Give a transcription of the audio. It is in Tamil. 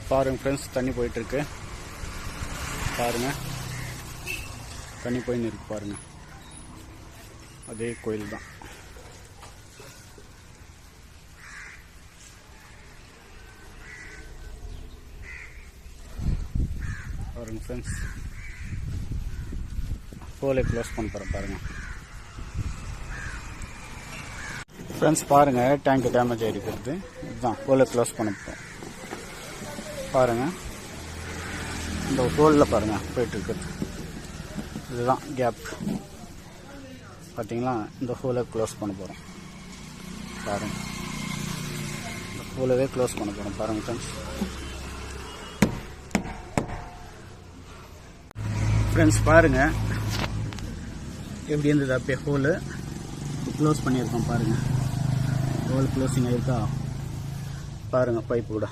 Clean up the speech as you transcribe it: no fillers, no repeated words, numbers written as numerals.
பாருங்கள் ஃப்ரெண்ட்ஸ், தண்ணி போயிட்டுருக்கு பாருங்கள். தண்ணி போயின்னு இருக்கு பாருங்கள். அதே கோயில் தான். பாருங்கள் ஃப்ரெண்ட்ஸ், ஹோலை க்ளோஸ் பண்ண போகிறேன் பாருங்கள். ஃப்ரெண்ட்ஸ் பாருங்கள், டேங்க் டேமேஜ் ஆகிருக்கிறது. இதுதான் ஹோலை க்ளோஸ் பண்ண போகிறோம் பாருங்கள். இந்த ஹோலில் பாருங்கள் போயிட்டுருக்குது. இதுதான் கேப் பார்த்தீங்களா. இந்த ஹோலை க்ளோஸ் பண்ண போகிறோம் பாருங்கள். இந்த ஹோலவே க்ளோஸ் பண்ண போகிறோம் பாருங்கள் ஃப்ரெண்ட்ஸ். ஃப்ரெண்ட்ஸ் பாருங்கள் எப்படி இருந்தது. அப்படியே ஹோலு க்ளோஸ் பண்ணியிருக்கோம் பாருங்கள். ஹோல் க்ளோசிங் ஆகிருக்கா பாருங்கள். பைப்பு கூட